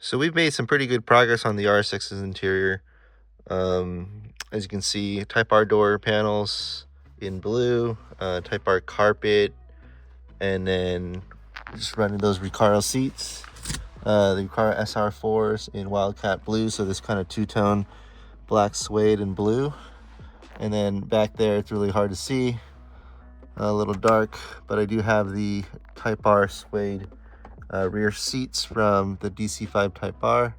So we've made some pretty good progress on the RSX's interior. As you can see, Type R door panels in blue, Type R carpet, and then just running those Recaro seats. The Recaro SR4s in Wildcat blue, so this kind of two-tone black suede and blue. And then back there, it's really hard to see, a little dark, but I do have the Type R suede rear seats from the DC5 Type R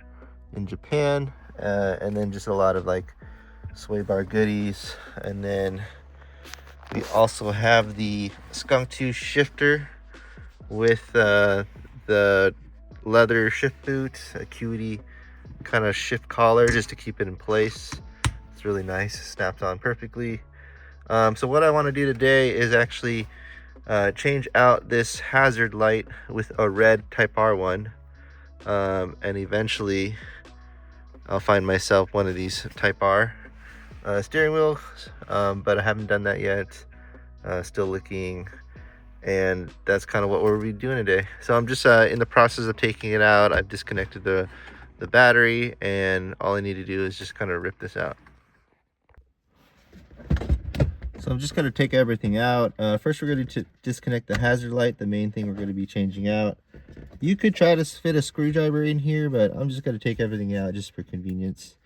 in Japan, and then just a lot of like sway bar goodies. And then we also have the skunk tooth shifter with the leather shift boot, a cutie kind of shift collar just to keep it in place. It's really nice, snaps on perfectly. So what I want to do today is actually change out this hazard light with a red Type R one, and eventually I'll find myself one of these Type R steering wheels, but I haven't done that yet. Still looking, and that's kind of what we'll be doing today. So I'm just in the process of taking it out. I've disconnected the battery, and all I need to do is just kind of rip this out. So I'm just going to take everything out. First, we're going to disconnect the hazard light, the main thing we're going to be changing out. You could try to fit a screwdriver in here, but I'm just going to take everything out just for convenience.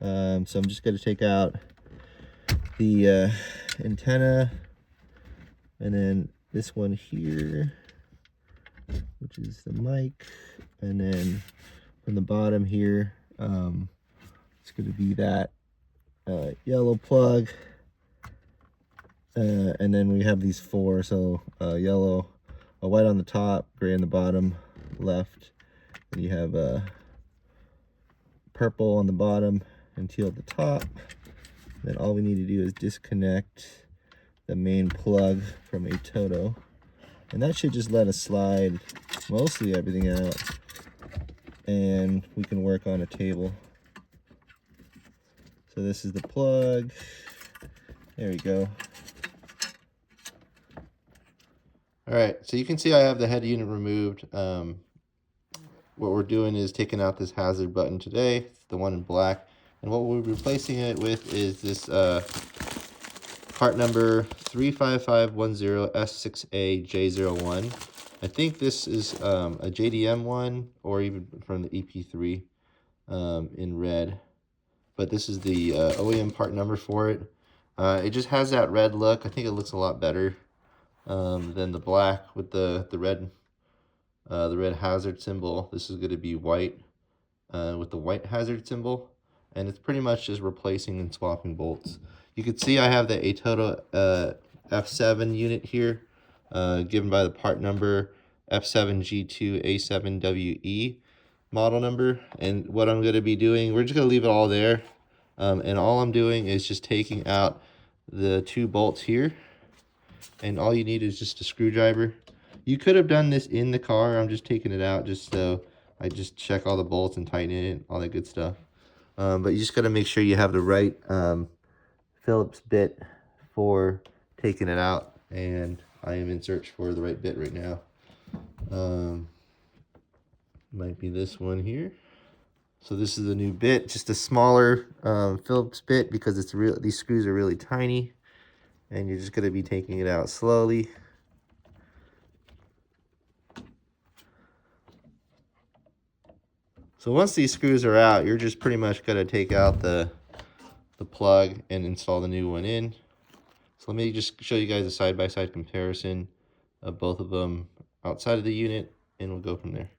So I'm just going to take out the antenna, and then this one here, which is the mic, and then from the bottom here, it's going to be that yellow plug. And then we have these four, so yellow, white on the top, gray on the bottom left, and you have purple on the bottom and teal at the top. Then all we need to do is disconnect the main plug from a Toto, and that should just let us slide mostly everything out, and we can work on a table. So this is the plug. There we go. All right, so you can see I have the head unit removed. What we're doing is taking out this hazard button today. It's the one in black. And what we're replacing it with is this part number 35510S6AJ01. I think this is a JDM one, or even from the EP3 in red. But this is the OEM part number for it. It just has that red look. I think it looks a lot better than the black with the red hazard symbol. This is going to be white with the white hazard symbol, and it's pretty much just replacing and swapping bolts. You can see I have the Acura F7 unit here, given by the part number F7G2A7WE model number. And what I'm going to be doing, we're just going to leave it all there, and all I'm doing is just taking out the two bolts here. And all you need is just a screwdriver. You could have done this in the car. I'm just taking it out just so I just check all the bolts and tighten it, all that good stuff. But you just got to make sure you have the right Phillips bit for taking it out. And I am in search for the right bit right now. Might be this one here. So this is a new bit, just a smaller Phillips bit, because it's these screws are really tiny. And you're just going to be taking it out slowly. So once these screws are out, you're just pretty much going to take out the plug and install the new one in. So let me just show you guys a side-by-side comparison of both of them outside of the unit, and we'll go from there.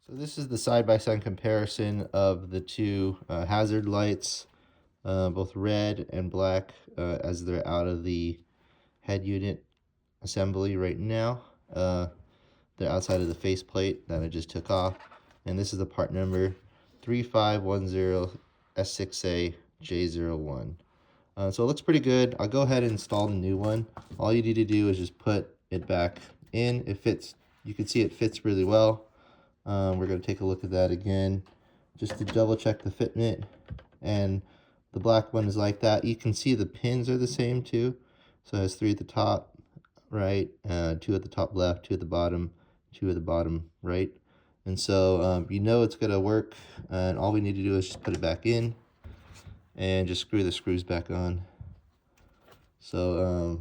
So this is the side-by-side comparison of the two hazard lights, both red and black, as they're out of the head unit assembly right now. They're outside of the faceplate that I just took off. And this is the part number 3510S6AJ01. So it looks pretty good. I'll go ahead and install the new one. All you need to do is just put it back in. It fits. You can see it fits really well. We're going to take a look at that again just to double check the fitment. And the black one is like that. You can see the pins are the same too. So it has 3 at the top right, 2 at the top left, 2 at the bottom, 2 at the bottom right. And so you know it's gonna work, and all we need to do is just put it back in and just screw the screws back on. So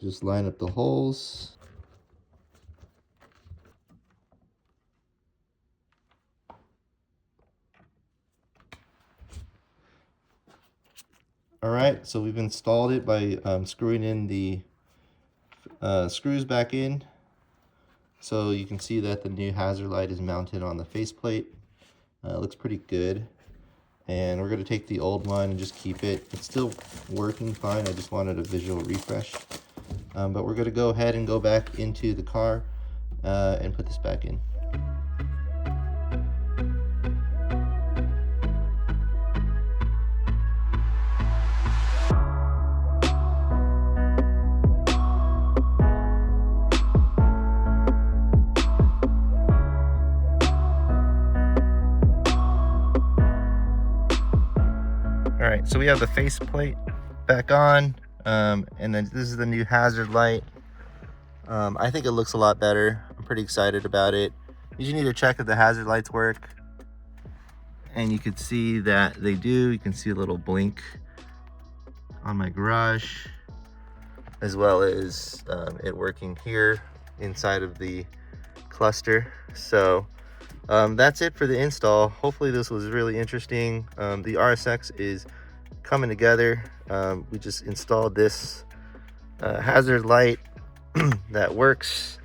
just line up the holes. All right, so we've installed it by screwing in the screws back in. So you can see that the new hazard light is mounted on the faceplate. It looks pretty good. And we're going to take the old one and just keep it. It's still working fine. I just wanted a visual refresh. But we're going to go ahead and go back into the car and put this back in. All right, so we have the faceplate back on, and then this is the new hazard light. I think it looks a lot better. I'm pretty excited about it. You just need to check if the hazard lights work, and you can see that they do. You can see a little blink on my garage, as well as it working here inside of the cluster. So that's it for the install. Hopefully this was really interesting. The RSX is coming together. We just installed this hazard light that works,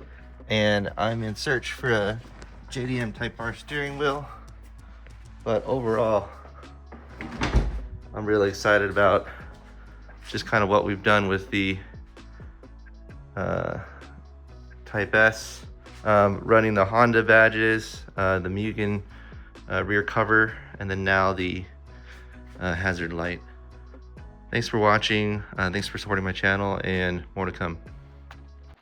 and I'm in search for a JDM Type R steering wheel. But overall, I'm really excited about just kind of what we've done with the Type S, running the Honda badges, the Mugen rear cover, and then now the hazard light. Thanks for watching. Thanks for supporting my channel, and more to come.